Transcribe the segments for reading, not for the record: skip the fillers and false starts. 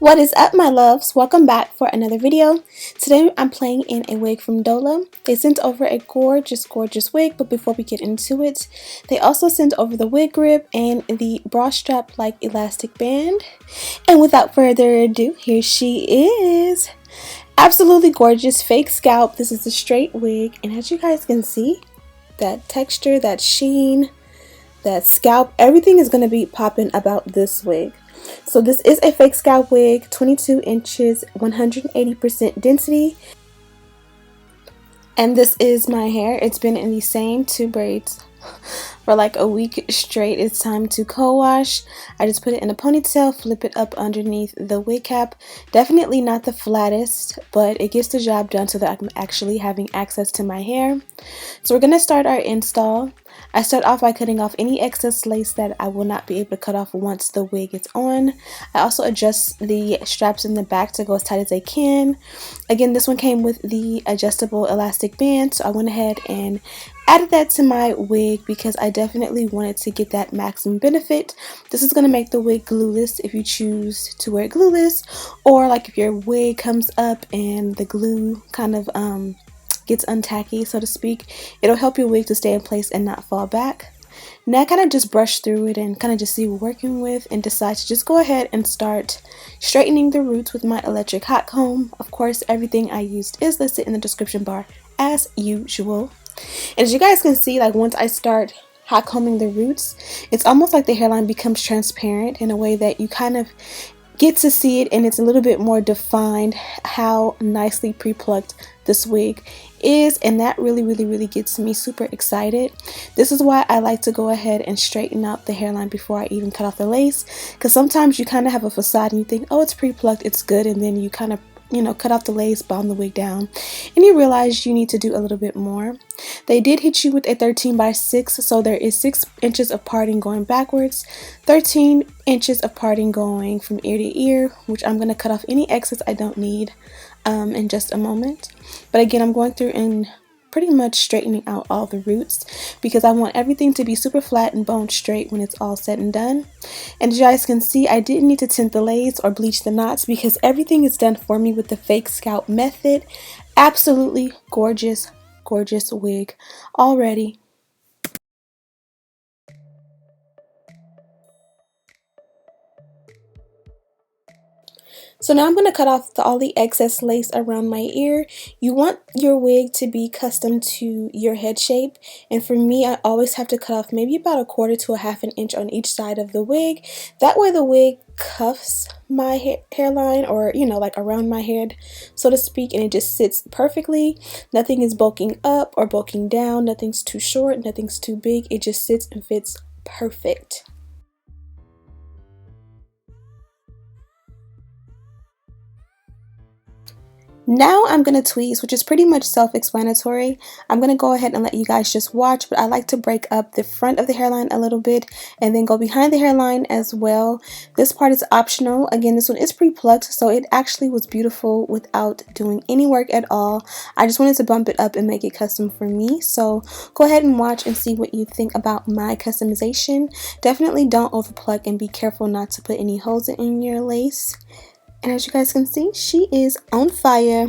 What is up, my loves? Welcome back for another video. Today I'm playing in a wig from Dola. They sent over a gorgeous wig, but before we get into it, they also sent over the wig grip and the bra strap like elastic band. And without further ado, here she is. Absolutely gorgeous fake scalp. This is a straight wig, and as you guys can see, that texture, that sheen, that scalp, everything is going to be popping about this wig. So this is a fake scalp wig, 22 inches, 180% density. And this is my hair. It's been in the same two braids for like a week straight. It's time to co-wash. I just put it in a ponytail, flip it up underneath the wig cap. Definitely not the flattest, but it gets the job done so that I'm actually having access to my hair. So we're going to start our install. I start off by cutting off any excess lace that I will not be able to cut off once the wig is on. I also adjust the straps in the back to go as tight as they can. Again, this one came with the adjustable elastic band, so I went ahead and added that to my wig because I definitely wanted to get that maximum benefit. This is going to make the wig glueless if you choose to wear it glueless, or like if your wig comes up and the glue kind of gets untacky, so to speak, it'll help your wig to stay in place and not fall back. Now I kind of just brush through it and kind of just see what we're working with and decide to just go ahead and start straightening the roots with my electric hot comb. Of course, everything I used is listed in the description bar as usual. And as you guys can see, like once I start hot combing the roots, it's almost like the hairline becomes transparent in a way that you kind of get to see it, and it's a little bit more defined how nicely pre-plucked this wig is, and that really gets me super excited. This is why I like to go ahead and straighten out the hairline before I even cut off the lace, because sometimes you kind of have a facade and you think, oh, it's pre-plucked, it's good, and then you kind of cut off the lace, bomb the wig down, and you realize you need to do a little bit more. They did hit you with a 13x6, so there is 6 inches of parting going backwards, 13 inches of parting going from ear to ear, which I'm going to cut off any excess I don't need in just a moment. But again, I'm going through and pretty much straightening out all the roots because I want everything to be super flat and bone straight when it's all said and done. And as you guys can see, I didn't need to tint the lace or bleach the knots because everything is done for me with the fake scalp method. Absolutely gorgeous wig already. So now I'm going to cut off all the excess lace around my ear. You want your wig to be custom to your head shape, and for me, I always have to cut off maybe about 1/4 to 1/2 inch on each side of the wig. That way the wig cuffs my hairline, or like around my head, so to speak, and it just sits perfectly. Nothing is bulking up or bulking down, nothing's too short, nothing's too big. It just sits and fits perfect. Now I'm going to tweeze, which is pretty much self-explanatory. I'm going to go ahead and let you guys just watch, but I like to break up the front of the hairline a little bit and then go behind the hairline as well. This part is optional. Again, this one is pre-plucked, so it actually was beautiful without doing any work at all. I just wanted to bump it up and make it custom for me. So go ahead and watch and see what you think about my customization. Definitely don't overpluck and be careful not to put any holes in your lace. And as you guys can see, she is on fire.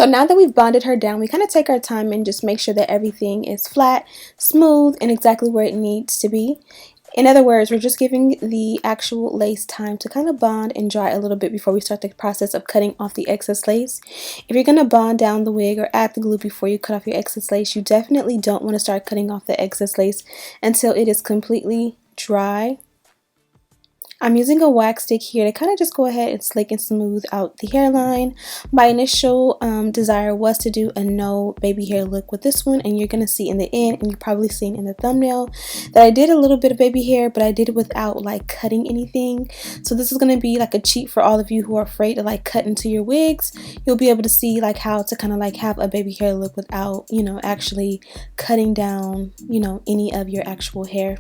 So now that we've bonded her down, we kind of take our time and just make sure that everything is flat, smooth, and exactly where it needs to be. In other words, we're just giving the actual lace time to kind of bond and dry a little bit before we start the process of cutting off the excess lace. If you're going to bond down the wig or add the glue before you cut off your excess lace, you definitely don't want to start cutting off the excess lace until it is completely dry. I'm using a wax stick here to kind of just go ahead and slick and smooth out the hairline. My initial desire was to do a no baby hair look with this one, and you're going to see in the end, and you're probably seeing in the thumbnail, that I did a little bit of baby hair, but I did it without like cutting anything. So this is going to be like a cheat for all of you who are afraid to like cut into your wigs. You'll be able to see like how to kind of like have a baby hair look without, you know, actually cutting down, you know, any of your actual hair.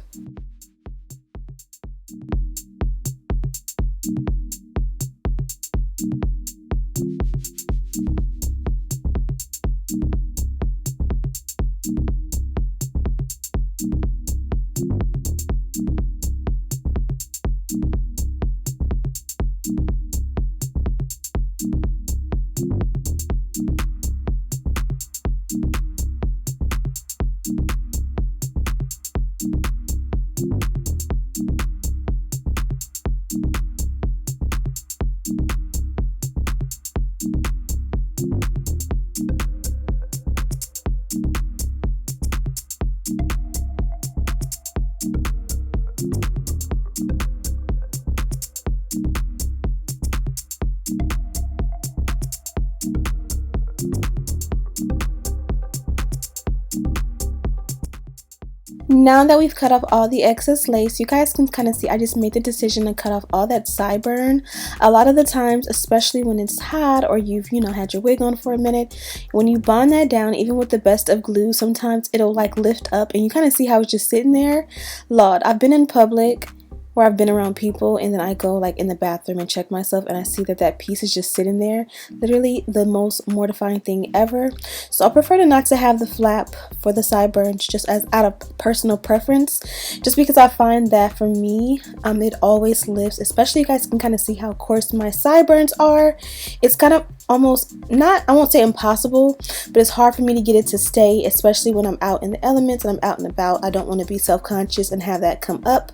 Now that we've cut off all the excess lace, you guys can kind of see I just made the decision to cut off all that sideburn. A lot of the times, especially when it's hot or you've, you know, had your wig on for a minute, when you bond that down, even with the best of glue, sometimes it'll like lift up and you kind of see how it's just sitting there. Lord, I've been in public where I've been around people and then I go like in the bathroom and check myself and I see that that piece is just sitting there. Literally the most mortifying thing ever. So I prefer not to have the flap for the sideburns, just as out of personal preference, just because I find that for me it always lifts, especially you guys can kind of see how coarse my sideburns are. It's kind of almost not, I won't say impossible, but it's hard for me to get it to stay, especially when I'm out in the elements and I'm out and about. I don't want to be self-conscious and have that come up.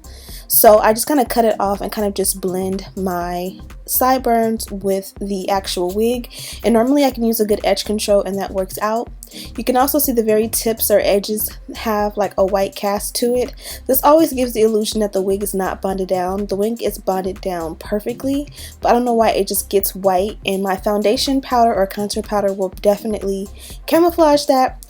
So I just kind of cut it off and kind of just blend my sideburns with the actual wig. And normally I can use a good edge control and that works out. You can also see the very tips or edges have like a white cast to it. This always gives the illusion that the wig is not bonded down. The wig is bonded down perfectly, but I don't know why it just gets white, and my foundation powder or contour powder will definitely camouflage that.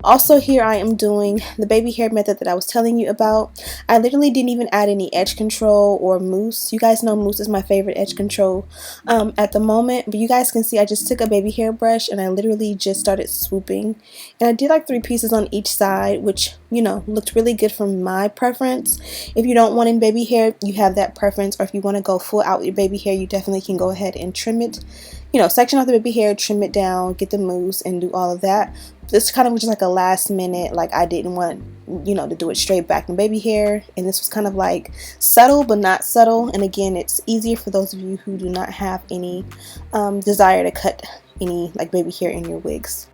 Also here I am doing the baby hair method that I was telling you about. I literally didn't even add any edge control or mousse. You guys know mousse is my favorite edge control at the moment. But you guys can see I just took a baby hair brush and I literally just started swooping. And I did like 3 pieces on each side, which, you know, looked really good from my preference. If you don't want in baby hair, you have that preference. Or if you want to go full out with your baby hair, you definitely can go ahead and trim it. You know, section off the baby hair, trim it down, get the mousse, and do all of that. This kind of was just like a last minute, like I didn't want, you know, to do it straight back in baby hair. And this was kind of like subtle but not subtle. And again, it's easier for those of you who do not have any desire to cut any like baby hair in your wigs.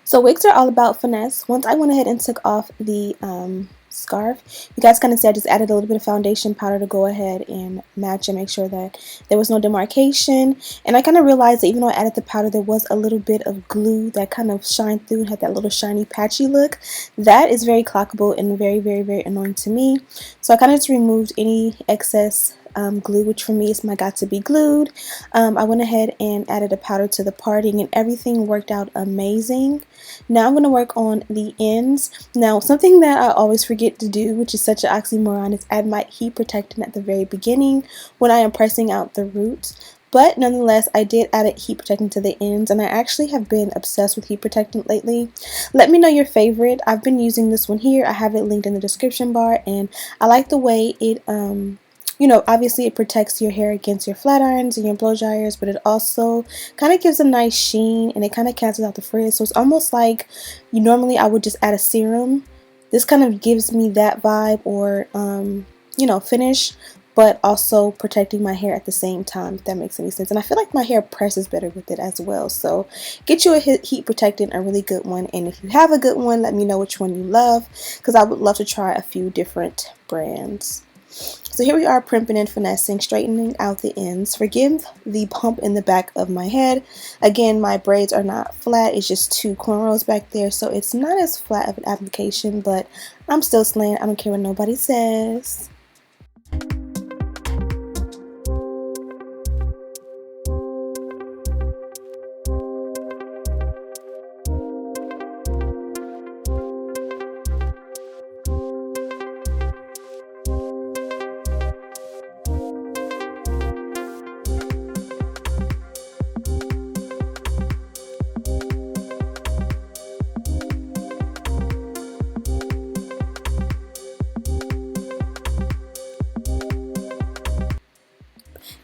So wigs are all about finesse. Once I went ahead and took off the scarf, you guys kind of see I just added a little bit of foundation powder to go ahead and match and make sure that there was no demarcation. And I kind of realized that even though I added the powder, there was a little bit of glue that kind of shined through and had that little shiny patchy look. That is very clockable and very, very, very annoying to me. So I kind of just removed any excess glue, which for me is my got to be glued. I went ahead and added a powder to the parting and everything worked out amazing. Now I'm going to work on the ends. Now something that I always forget to do, which is such an oxymoron, is add my heat protectant at the very beginning when I am pressing out the roots. But nonetheless, I did add a heat protectant to the ends, and I actually have been obsessed with heat protectant lately. Let me know your favorite. I've been using this one here. I have it linked in the description bar, and I like the way it you know, obviously it protects your hair against your flat irons and your blow dryers, but it also kind of gives a nice sheen and it kind of cancels out the frizz. So it's almost like normally I would just add a serum. This kind of gives me that vibe, or you know, finish, but also protecting my hair at the same time, if that makes any sense. And I feel like my hair presses better with it as well. So get you a heat protectant, a really good one. And if you have a good one, let me know which one you love, because I would love to try a few different brands. So here we are, primping and finessing, straightening out the ends. Forgive the bump in the back of my head. Again, my braids are not flat. It's just two cornrows back there, so it's not as flat of an application, but I'm still slaying. I don't care what nobody says.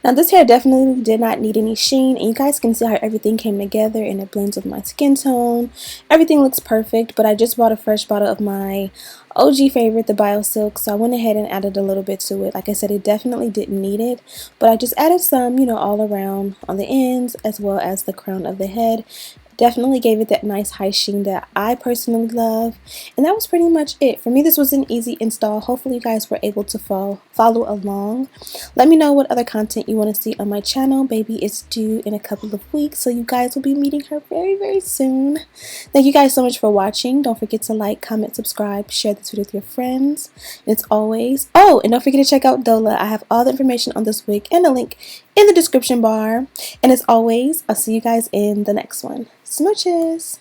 Now this hair definitely did not need any sheen, and you guys can see how everything came together and it blends with my skin tone. Everything looks perfect, but I just bought a fresh bottle of my OG favorite, the BioSilk, so I went ahead and added a little bit to it. Like I said, it definitely didn't need it, but I just added some, you know, all around on the ends as well as the crown of the head. Definitely gave it that nice high sheen that I personally love. And that was pretty much it. For me, this was an easy install. Hopefully you guys were able to follow along. Let me know what other content you want to see on my channel. Baby is due in a couple of weeks, so you guys will be meeting her very, very soon. Thank you guys so much for watching. Don't forget to like, comment, subscribe, share this video with your friends. And as always, oh, and don't forget to check out Dola. I have all the information on this wig and a link in the description bar. And as always, I'll see you guys in the next one. Smooches!